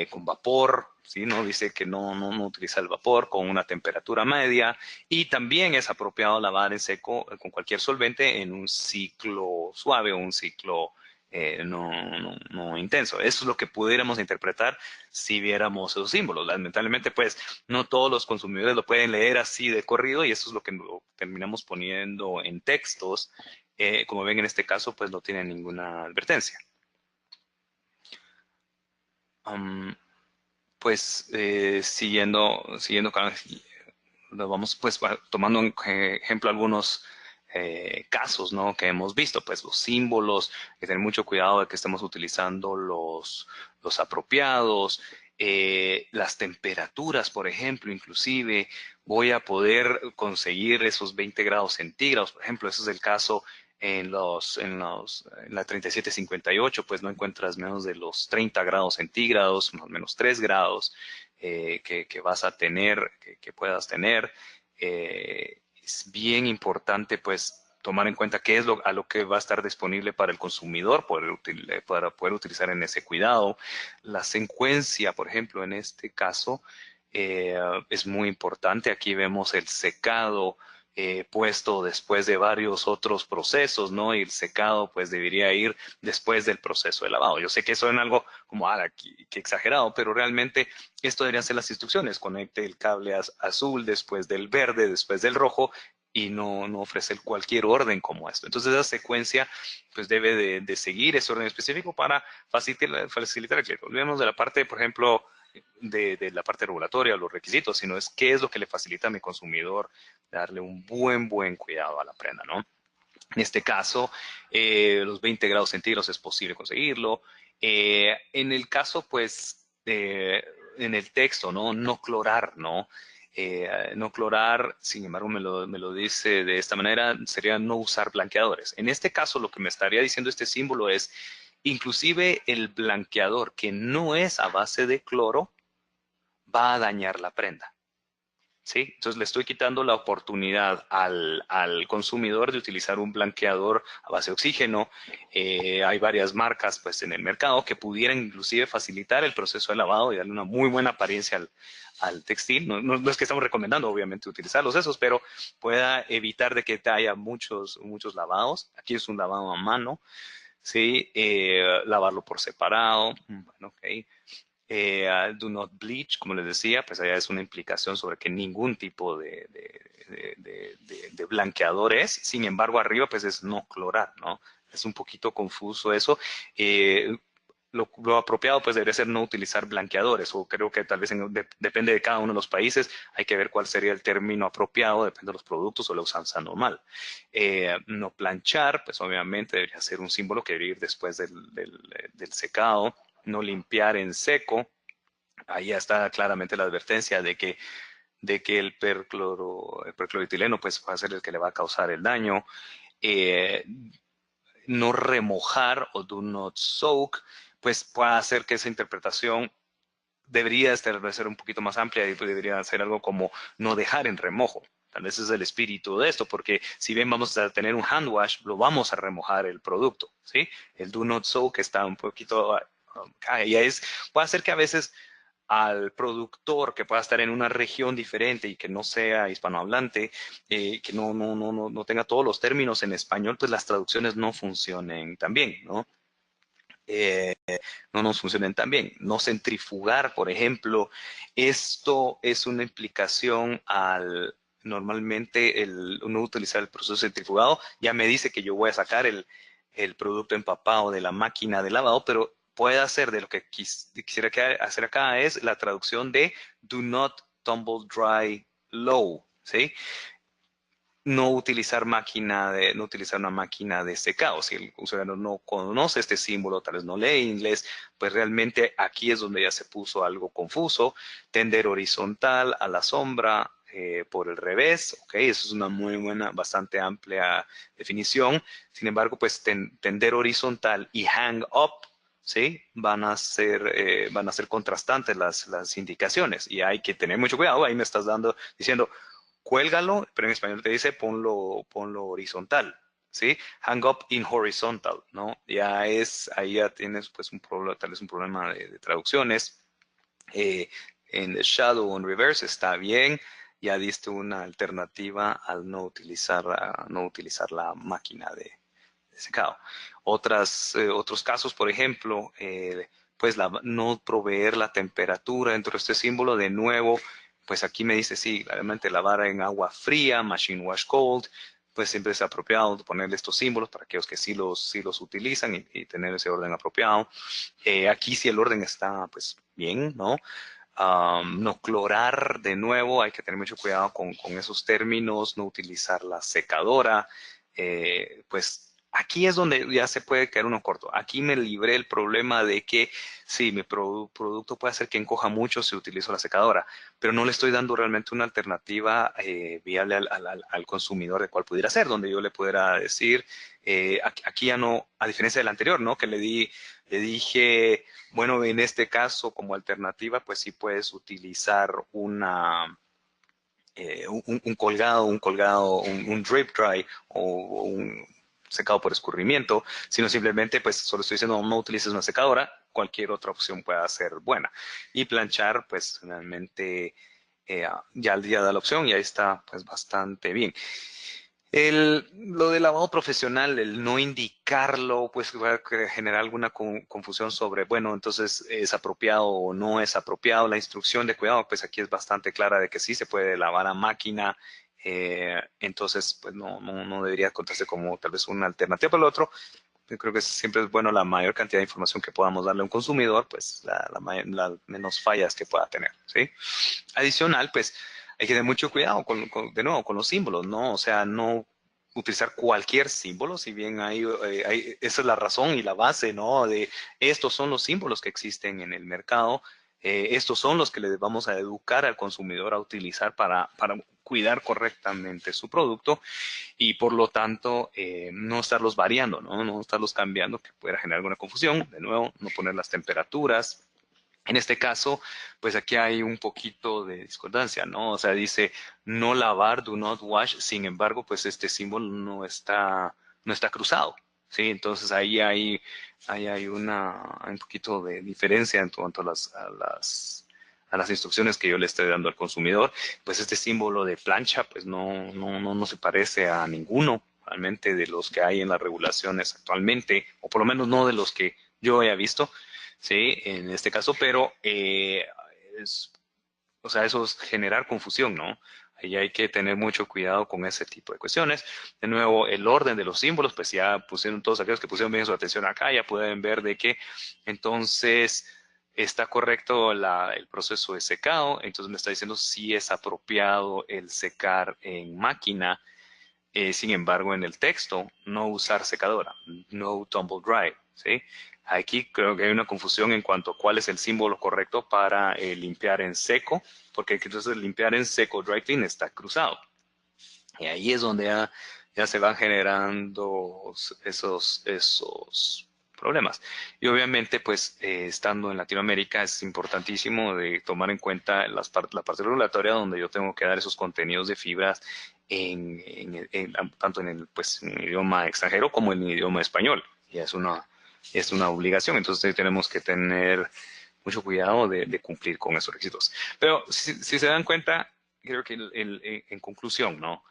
A: con vapor, ¿sí? ¿No? Dice que no utiliza el vapor con una temperatura media y también es apropiado lavar en seco con cualquier solvente en un ciclo suave o un ciclo no intenso. Eso es lo que pudiéramos interpretar si viéramos esos símbolos. Lamentablemente, pues, no todos los consumidores lo pueden leer así de corrido y eso es lo que lo terminamos poniendo en textos. Como ven en este caso, pues no tiene ninguna advertencia. Um, pues siguiendo nos vamos pues tomando en ejemplo algunos casos, ¿no? Que hemos visto, pues los símbolos, hay que tener mucho cuidado de que estemos utilizando los apropiados, las temperaturas, por ejemplo, inclusive voy a poder conseguir esos 20 grados centígrados, por ejemplo, ese es el caso En la 3758, pues no encuentras menos de los 30 grados centígrados, más o menos 3 grados que vas a tener, que puedas tener. Es bien importante, pues, tomar en cuenta qué es a lo que va a estar disponible para el consumidor para poder utilizar en ese cuidado. La secuencia, por ejemplo, en este caso, es muy importante. Aquí vemos el secado puesto después de varios otros procesos, ¿no? Y el secado, pues, debería ir después del proceso de lavado. Yo sé que suena algo como, qué exagerado, pero realmente esto deberían ser las instrucciones. Conecte el cable azul después del verde, después del rojo, y no ofrecer cualquier orden como esto. Entonces, esa secuencia, pues, debe de seguir ese orden específico para facilitar el cliente. Olvidemos de la parte, por ejemplo, de la parte regulatoria, los requisitos, sino es qué es lo que le facilita a mi consumidor darle un buen cuidado a la prenda, ¿no? En este caso, los 20 grados centígrados es posible conseguirlo. En el caso, pues, en el texto, ¿no? No clorar, ¿no? No clorar, sin embargo, me lo dice de esta manera, sería no usar blanqueadores. En este caso, lo que me estaría diciendo este símbolo es, inclusive el blanqueador que no es a base de cloro, va a dañar la prenda. ¿Sí? Entonces le estoy quitando la oportunidad al consumidor de utilizar un blanqueador a base de oxígeno. Hay varias marcas pues, en el mercado que pudieran inclusive facilitar el proceso de lavado y darle una muy buena apariencia al textil. No es que estamos recomendando, obviamente, utilizarlos esos, pero pueda evitar de que haya muchos lavados. Aquí es un lavado a mano, ¿sí? Lavarlo por separado. Bueno, ok. Do not bleach, como les decía, pues allá es una implicación sobre que ningún tipo de blanqueador es. Sin embargo, arriba pues es no clorar, ¿no? Es un poquito confuso eso. Lo apropiado pues debería ser no utilizar blanqueadores, o creo que tal vez depende de cada uno de los países, hay que ver cuál sería el término apropiado, depende de los productos o la usanza normal. No planchar, pues obviamente debería ser un símbolo que debería ir después del secado. No limpiar en seco. Ahí ya está claramente la advertencia de que el percloretileno pues, va a ser el que le va a causar el daño. Eh, no remojar o do not soak, pues puede hacer que esa interpretación debería ser un poquito más amplia y debería ser algo como no dejar en remojo. Tal vez es el espíritu de esto, porque si bien vamos a tener un hand wash, lo vamos a remojar el producto, ¿sí? El do not soak está un poquito, puede hacer que a veces al productor que pueda estar en una región diferente y que no sea hispanohablante, que no tenga todos los términos en español, pues las traducciones no funcionen tan bien, ¿no? Eh, no nos funcionen tan bien. No centrifugar, por ejemplo, esto es una implicación normalmente no utilizar el proceso centrifugado. Ya me dice que yo voy a sacar el producto empapado de la máquina de lavado, pero puede hacer de lo que quisiera hacer acá es la traducción de do not tumble dry low, ¿sí? No utilizar una máquina de secado. Si el usuario no conoce este símbolo, tal vez no lee inglés, pues realmente aquí es donde ya se puso algo confuso. Tender horizontal a la sombra por el revés, ok, eso es una muy buena, bastante amplia definición. Sin embargo, pues tender horizontal y hang up, ¿sí? Van a ser contrastantes las indicaciones y hay que tener mucho cuidado. Ahí me estás diciendo, cuélgalo, pero en español te dice ponlo horizontal, ¿sí? Hang up in horizontal, ¿no? Ahí ya tienes pues un problema, tal vez un problema de traducciones. En the shadow on reverse está bien, ya diste una alternativa al no utilizar la máquina de secado. Otros casos, por ejemplo, pues no proveer la temperatura dentro de este símbolo, de nuevo, pues aquí me dice, sí, claramente lavar en agua fría, machine wash cold, pues siempre es apropiado ponerle estos símbolos para aquellos que sí los utilizan y tener ese orden apropiado. Aquí si el orden está pues bien, ¿no? No clorar de nuevo, hay que tener mucho cuidado con esos términos, no utilizar la secadora, pues aquí es donde ya se puede quedar uno corto. Aquí me libré el problema de que sí, mi producto puede hacer que encoja mucho si utilizo la secadora, pero no le estoy dando realmente una alternativa viable al consumidor de cuál pudiera ser, donde yo le pudiera decir, aquí ya no, a diferencia del anterior, ¿no? Que le dije, bueno, en este caso como alternativa, pues sí puedes utilizar un drip dry o un secado por escurrimiento, sino simplemente pues solo estoy diciendo no utilices una secadora, cualquier otra opción pueda ser buena. Y planchar pues realmente ya da la opción y ahí está pues bastante bien. Lo del lavado profesional, el no indicarlo, pues va a generar alguna confusión sobre, bueno, entonces es apropiado o no es apropiado. La instrucción de cuidado, pues aquí es bastante clara de que sí se puede lavar a máquina, entonces pues no debería contarse como tal vez una alternativa. Por lo otro, yo creo que siempre es bueno la mayor cantidad de información que podamos darle a un consumidor, pues la menos fallas que pueda tener, ¿sí? Adicional, pues hay que tener mucho cuidado de nuevo, con los símbolos, ¿no? O sea, no utilizar cualquier símbolo, si bien esa es la razón y la base, ¿no? De estos son los símbolos que existen en el mercado, estos son los que le vamos a educar al consumidor a utilizar para cuidar correctamente su producto y por lo tanto no estarlos variando, ¿no? No estarlos cambiando, que pudiera generar alguna confusión. De nuevo, no poner las temperaturas, en este caso, pues aquí hay un poquito de discordancia, ¿no? O sea, dice no lavar, do not wash, sin embargo, pues este símbolo no está cruzado, ¿sí? Entonces ahí hay un poquito de diferencia en cuanto a las instrucciones que yo le estoy dando al consumidor. Pues este símbolo de plancha, pues no se parece a ninguno realmente de los que hay en las regulaciones actualmente, o por lo menos no de los que yo haya visto. Sí, en este caso, pero o sea, eso es generar confusión, ¿no? Ahí hay que tener mucho cuidado con ese tipo de cuestiones. De nuevo, el orden de los símbolos, pues ya pusieron todos aquellos que pusieron bien su atención acá, ya pueden ver de que entonces está correcto el proceso de secado, entonces me está diciendo si es apropiado el secar en máquina. Sin embargo, en el texto, no usar secadora, no tumble dry, ¿sí? Aquí creo que hay una confusión en cuanto a cuál es el símbolo correcto para limpiar en seco, porque entonces limpiar en seco, dry clean, está cruzado. Y ahí es donde ya se van generando esos problemas. Y obviamente, pues, estando en Latinoamérica es importantísimo de tomar en cuenta la parte regulatoria donde yo tengo que dar esos contenidos de fibras tanto pues, en idioma extranjero como en idioma español. Y es una obligación. Entonces tenemos que tener mucho cuidado de cumplir con esos requisitos. Pero si se dan cuenta, creo que en conclusión, ¿no?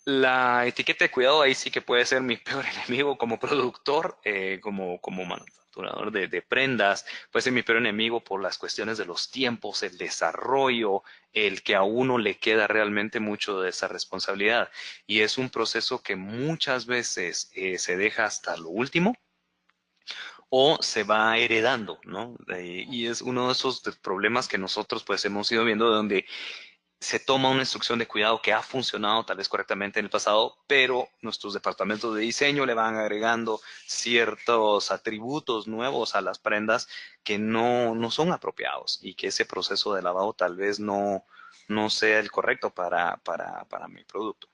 A: La etiqueta de cuidado ahí sí que puede ser mi peor enemigo como productor, como manufacturador de prendas, puede ser mi peor enemigo por las cuestiones de los tiempos, el desarrollo, el que a uno le queda realmente mucho de esa responsabilidad. Y es un proceso que muchas veces se deja hasta lo último o se va heredando, ¿no? Y es uno de esos problemas que nosotros pues hemos ido viendo donde se toma una instrucción de cuidado que ha funcionado tal vez correctamente en el pasado, pero nuestros departamentos de diseño le van agregando ciertos atributos nuevos a las prendas que no son apropiados y que ese proceso de lavado tal vez no sea el correcto para mi producto.